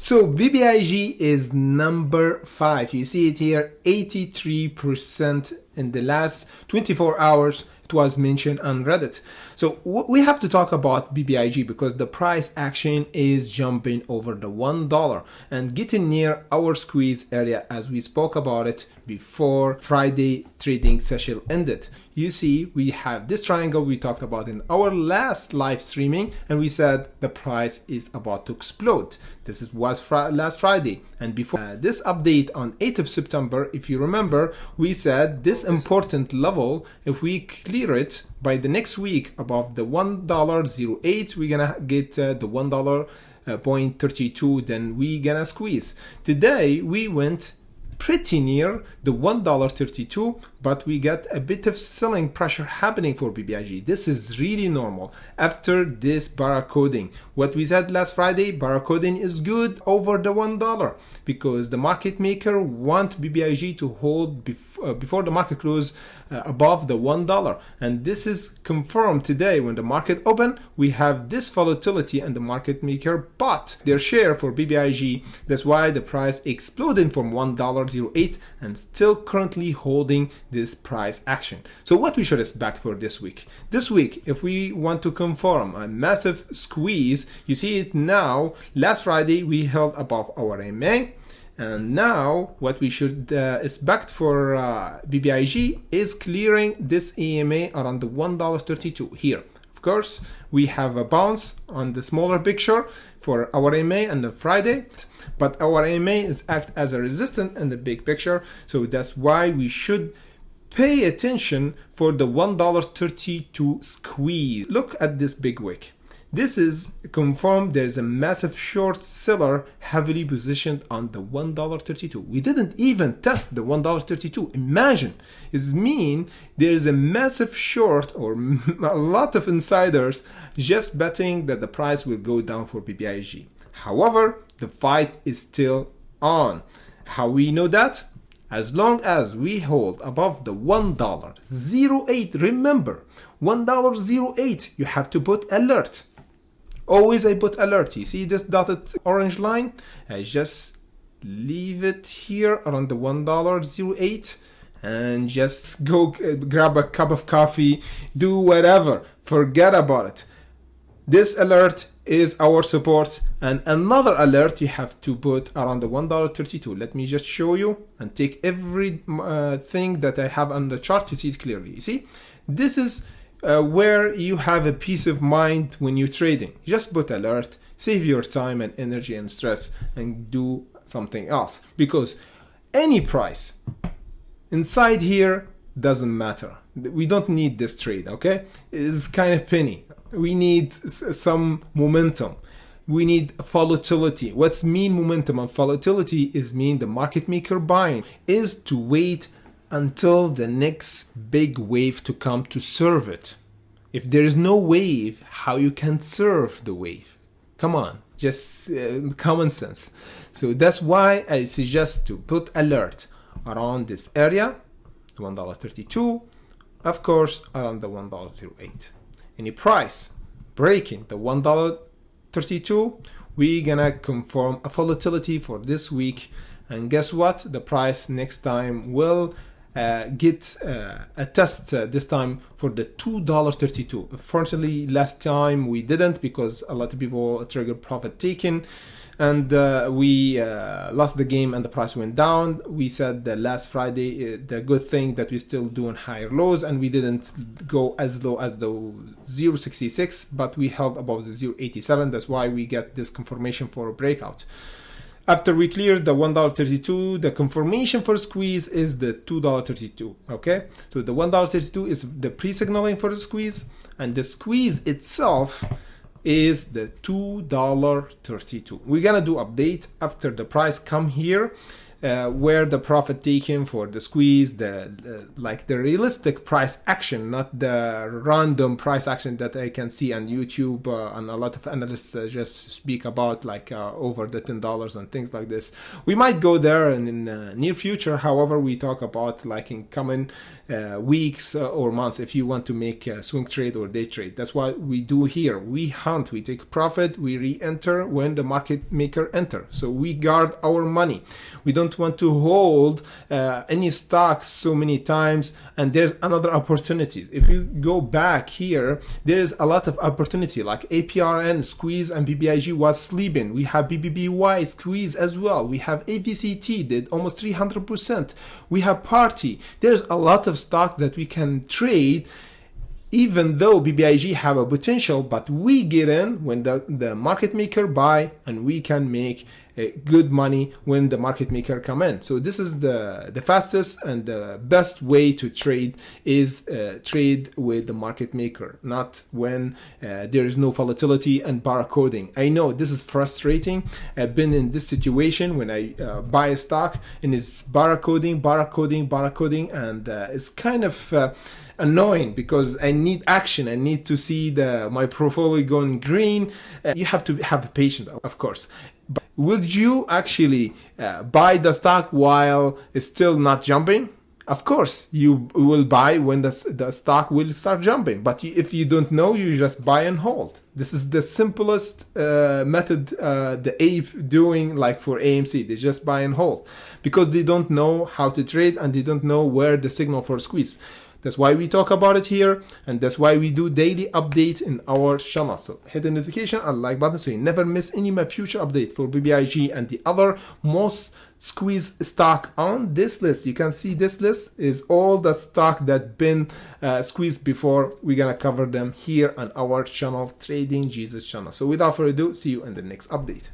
So BBIG is number 5. You see it here, 83% in the last 24 hours. It was mentioned on Reddit. So we have to talk about BBIG because the price action is jumping over the $1 and getting near our squeeze area as we spoke about it before Friday trading session ended. You see, we have this triangle we talked about in our last live streaming, and we said the price is about to explode. This was last Friday, and before this update on 8th of September, if you remember, we said this important level, if we clear it by the next week above the $1.08, we're gonna get the $1.32, then we gonna squeeze. Today we went pretty near the $1.32, but we got a bit of selling pressure happening for BBIG. This is really normal after this barcoding. What we said last Friday, barcoding is good over the $1 because the market maker want BBIG to hold before the market close above the $1, and this is confirmed today. When the market open, we have this volatility and the market maker bought their share for BBIG. That's why the price exploded from $1.08 and still currently holding this price action. So what we should expect for this week? This week, if we want to confirm a massive squeeze, you see it now. Last Friday we held above our MA, and now what we should expect for BBIG is clearing this EMA around the $1.32 here. Of course, we have a bounce on the smaller picture for our MA on the Friday, but our MA is act as a resistance in the big picture, so that's why we should pay attention for the $1.32 squeeze. Look at this big wick. This is confirmed there's a massive short seller heavily positioned on the $1.32. We didn't even test the $1.32. Imagine, it means there's a massive short or a lot of insiders just betting that the price will go down for BBIG. However, the fight is still on. How we know that? As long as we hold above the $1.08, remember, $1.08, you have to put alert. Always I put alert. You see this dotted orange line? I just leave it here around the $1.08 and just go grab a cup of coffee, do whatever. Forget about it. This alert is our support, and another alert you have to put around the $1.32. Let me just show you and take every thing that I have on the chart to see it clearly. You see, this is where you have a peace of mind when you're trading. Just put alert, save your time and energy and stress, and do something else, because any price inside here doesn't matter. We don't need this trade, okay? It's kind of penny. We need some momentum. We need volatility. What's mean momentum and volatility is mean the market maker buying is to wait until the next big wave to come to serve it. If there is no wave, how you can serve the wave? Come on, just common sense. So that's why I suggest to put alert around this area, $1.32, of course around the $1.08. Any price breaking the $1.32, we're gonna confirm a volatility for this week, and guess what? The price next time will get a test this time for the $2.32. Unfortunately, last time we didn't because a lot of people triggered profit taking, and we lost the game and the price went down. We said that last Friday the good thing that we still doing higher lows, and we didn't go as low as the 0.66, but we held above the 0.87. That's why we get this confirmation for a breakout. After we cleared the $1.32, the confirmation for squeeze is the $2.32, okay? So the $1.32 is the pre-signaling for the squeeze, and the squeeze itself is the $2.32. We're gonna do update after the price come here where the profit taken for the squeeze, like the realistic price action, not the random price action that I can see on YouTube and a lot of analysts just speak about, like over the $10 and things like this. We might go there in the near future. However, we talk about like in coming weeks or months if you want to make a swing trade or day trade. That's what we do here. We hunt, we take profit, we re-enter when the market maker enter. So we guard our money. We don't want to hold any stocks so many times, and there's another opportunities. If you go back here, there's a lot of opportunity, like APRN squeeze and BBIG was sleeping. We have BBBY squeeze as well. We have AVCT did almost 300%. We have Party. There's a lot of stock that we can trade, even though BBIG have a potential, but we get in when the market maker buy, and we can make good money when the market maker come in. So this is the fastest and the best way to trade is trade with the market maker, not when there is no volatility and barcoding. I know this is frustrating. I've been in this situation when I buy a stock and it's barcoding, and it's kind of annoying because I need action. I need to see my portfolio going green. You have to have patience, of course. But would you actually buy the stock while it's still not jumping? Of course, you will buy when the stock will start jumping. But if you don't know, you just buy and hold. This is the simplest method the ape doing, like for AMC. They just buy and hold because they don't know how to trade and they don't know where the signal for squeeze. That's why we talk about it here, and that's why we do daily updates in our channel. So hit the notification and like button so you never miss any of my future updates for BBIG and the other most squeeze stock on this list. You can see this list is all the stock that been squeezed before. We're gonna cover them here on our channel, Trading Jesus channel. So without further ado, see you in the next update.